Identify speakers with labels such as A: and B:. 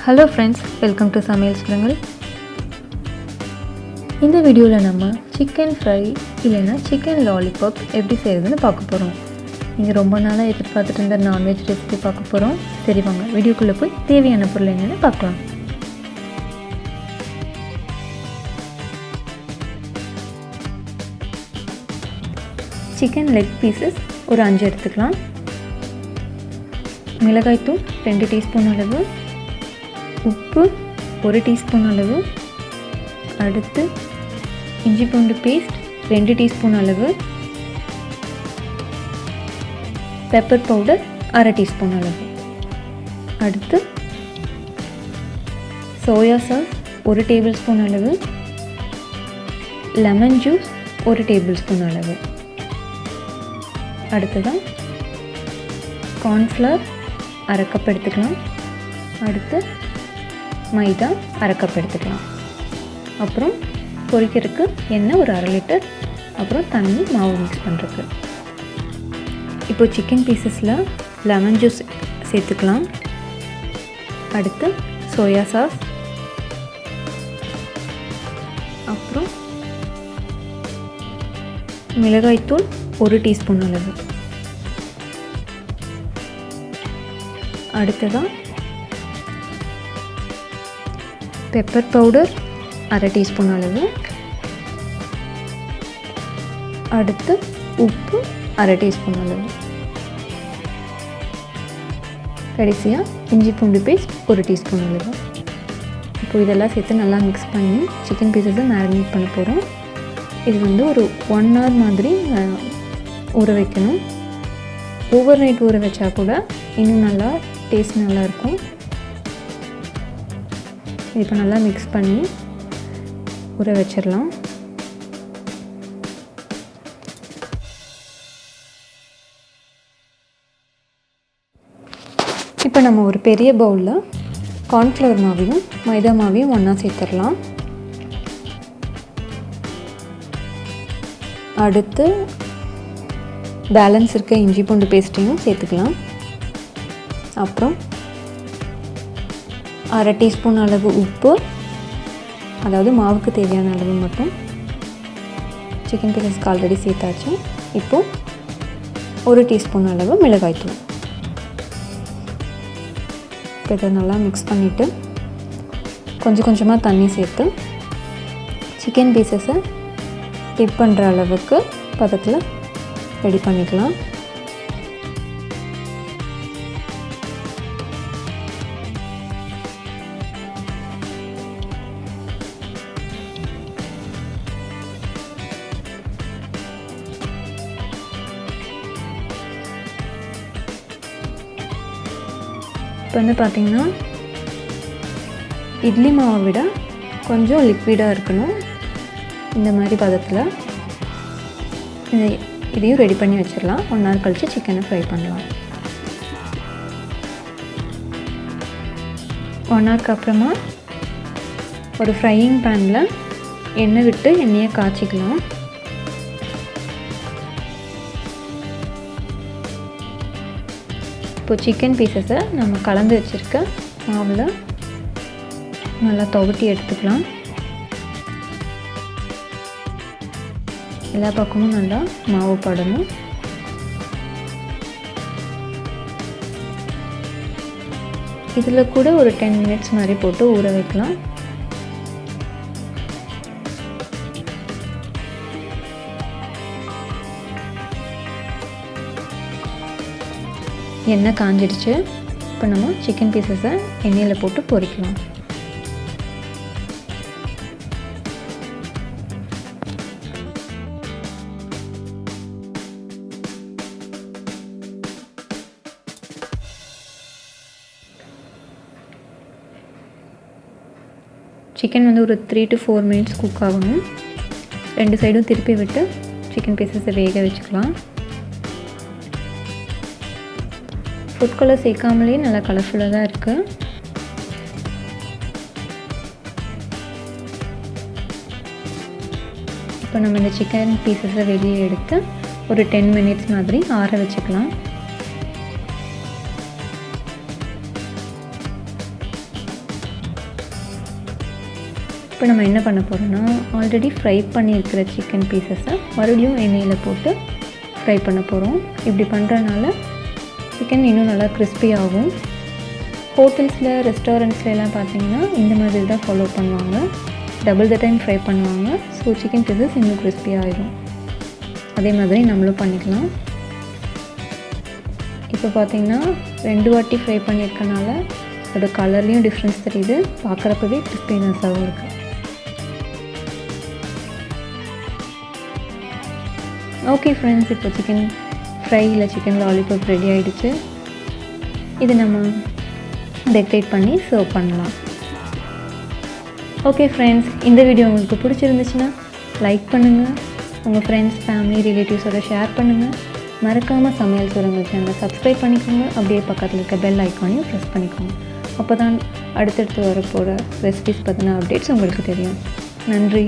A: Hello friends, welcome to Samaiyal Swarangal. இந்த வீடியோல நம்ம chicken fry இல்லனா chicken lollipop எப்படி செய்யறதுன்னு பார்க்க போறோம். நீங்க ரொம்ப நாளா எதிர்பார்த்துட்டு இருந்த நான்வெஜ் ரெசிபி பார்க்க போறோம். சரி வாங்க வீடியோக்குள்ள போய் தேவையான பொருள் என்னன்னு பார்க்கலாம். chicken leg pieces ஒரு 5 எடுத்துக்கலாம். மிளகாய் தூள் 2 டீஸ்பூன் அளவு, உப்பு 1 டீஸ்பூன் அளவு, அடுத்து இஞ்சி பூண்டு பேஸ்ட் 2 டீஸ்பூன் அளவு, பெப்பர் பவுடர் 1/2 டீஸ்பூன் அளவு, அடுத்து சோயா சாஸ் 1 டேபிள் ஸ்பூன் அளவு, லெமன் ஜூஸ் 1 டேபிள் ஸ்பூன் அளவு, அடுத்ததான் கார்ன்ஃப்ளவர் 1/2 கப் எடுத்துக்கலாம், அடுத்து மைதா 1/2 கப் எடுத்துக்கலாம், அப்புறம் பொரிக்கிறதுக்கு எண்ணெய் ஒரு 1/2 லிட்டர், அப்புறம் தண்ணி மாவு மிக்ஸ் பண்ணுறதுக்கு. இப்போ சிக்கன் பீசஸில் லெமன் ஜூஸ் சேர்த்துக்கலாம், அடுத்து சோயா சாஸ், அப்புறம் மிளகாய்த்தூள் 1 டீஸ்பூன் அளவு, அடுத்ததான் பெப்பர் பவுடர் 1/2 டீஸ்பூன் அளவு, அடுத்து உப்பு 1/2 டீஸ்பூன் அளவு, கடைசியாக இஞ்சி பூண்டு பேஸ்ட் 1 டீஸ்பூன் அளவு. இப்போ இதெல்லாம் சேர்த்து நல்லா மிக்ஸ் பண்ணி சிக்கன் பீசஸை மேரினேட் பண்ண போகிறோம். இது வந்து ஒரு 1 hour மாதிரி ஊற வைக்கணும். ஓவர் நைட் ஊற வச்சா கூட இன்னும் நல்லா டேஸ்ட் நல்லாயிருக்கும். இப்போ நல்லா மிக்ஸ் பண்ணி ஊற வச்சிடலாம். இப்போ நம்ம ஒரு பெரிய பவுலில் கார்ன்ஃப்ளவர் மாவையும் மைதா மாவையும் ஒன்றா சேர்த்துடலாம். அடுத்து பேலன்ஸ் இருக்க இஞ்சி பூண்டு பேஸ்ட்டையும் சேர்த்துக்கலாம். அப்புறம் 1/2 டீஸ்பூன் அளவு உப்பு, அதாவது மாவுக்கு தேவையான அளவு மட்டும். சிக்கன் பீசஸ்க்கு ஆல்ரெடி சேர்த்தாச்சு. இப்போது 1 டீஸ்பூன் அளவு மிளகாய்த்தூள். இப்போ இதை நல்லா மிக்ஸ் பண்ணிவிட்டு கொஞ்சம் கொஞ்சமாக தண்ணி சேர்த்து சிக்கன் பீசஸை டிப் பண்ணுற அளவுக்கு பதத்தில் ரெடி பண்ணிக்கலாம். இப்போ வந்து பார்த்திங்கன்னா இட்லி மாவை விட கொஞ்சம் லிக்விடாக இருக்கணும். இந்த மாதிரி பதத்தில் இதையும் ரெடி பண்ணி வச்சிடலாம். 1 hour கழித்து சிக்கனை ஃப்ரை பண்ணலாம். 1 hourக்கு அப்புறமா ஒரு ஃப்ரையிங் பேனில் எண்ணெய் விட்டு எண்ணெயை காய்ச்சிக்கலாம். இப்போ சிக்கன் பீசஸை நம்ம கலந்து வச்சுருக்க மாவில் நல்லா துவட்டி எடுத்துக்கலாம். எல்லா பக்கமும் நல்லா மாவு படணும். இதில் கூட ஒரு 10 minutes மாதிரி போட்டு ஊற வைக்கலாம். எண்ணெய் காஞ்சிடுச்சு. இப்போ நம்ம சிக்கன் பீசஸை எண்ணெயில் போட்டு பொரிக்கலாம். சிக்கன் வந்து ஒரு 3 to 4 minutes குக் ஆகணும். 2 சைடும் திருப்பி விட்டு சிக்கன் பீசஸை வேக வச்சுக்கலாம். ஃபுட் கலர் சேர்க்காமலே நல்லா கலர்ஃபுல்லாக தான் இருக்குது. இப்போ நம்ம இந்த சிக்கன் பீசஸை வெளியே எடுத்து ஒரு 10 minutes மாதிரி ஆற வச்சுக்கலாம். இப்போ நம்ம என்ன பண்ண போகிறோம்னா ஆல்ரெடி ஃப்ரை பண்ணியிருக்கிற சிக்கன் பீசஸை மறுபடியும் எண்ணெயில் போட்டு ஃப்ரை பண்ண போகிறோம். இப்படி பண்ணுறதுனால சிக்கன் இன்னும் நல்லா கிறிஸ்பி ஆகும். ஹோட்டல்ஸில் ரெஸ்டாரண்ட்ஸ்லாம் பார்த்தீங்கன்னா இந்த மாதிரி தான் ஃபாலோ பண்ணுவாங்க. டபுள் த டைம் ஃப்ரை பண்ணுவாங்க. ஸோ சிக்கன் பீசஸ் இன்னும் கிறிஸ்பி ஆகிடும். அதே மாதிரி நம்மளும் பண்ணிக்கலாம். இப்போ பார்த்திங்கன்னா 2 வாட்டி ஃப்ரை பண்ணியிருக்கனால அதோட கலர்லேயும் டிஃப்ரென்ஸ் தெரியுது. பார்க்குறப்பவே கிறிஸ்பினஸாகவும் இருக்குது. ஓகே ஃப்ரெண்ட்ஸ், இப்போ சிக்கன் ஃப்ரை இல்லை சிக்கன் லாலிபாப் ரெடி ஆகிடுச்சு. இது நம்ம டெக்கரேட் பண்ணி சர்வ் பண்ணலாம். ஓகே ஃப்ரெண்ட்ஸ், இந்த வீடியோ உங்களுக்கு பிடிச்சிருந்துச்சுன்னா லைக் பண்ணுங்கள், உங்கள் ஃப்ரெண்ட்ஸ், ஃபேமிலி, ரிலேட்டிவ்ஸோட ஷேர் பண்ணுங்கள். மறக்காமல் சமையல் சுரங்கல் சேனலை சப்ஸ்கிரைப் பண்ணிக்கோங்க. அப்படியே பக்கத்தில் இருக்க பெல் ஐக்கானையும் ப்ரெஸ் பண்ணிக்கோங்க. அப்போ தான் அடுத்தடுத்து வரப்போகிற ரெசிபிஸ் பற்றின அப்டேட்ஸ் உங்களுக்கு தெரியும். நன்றி.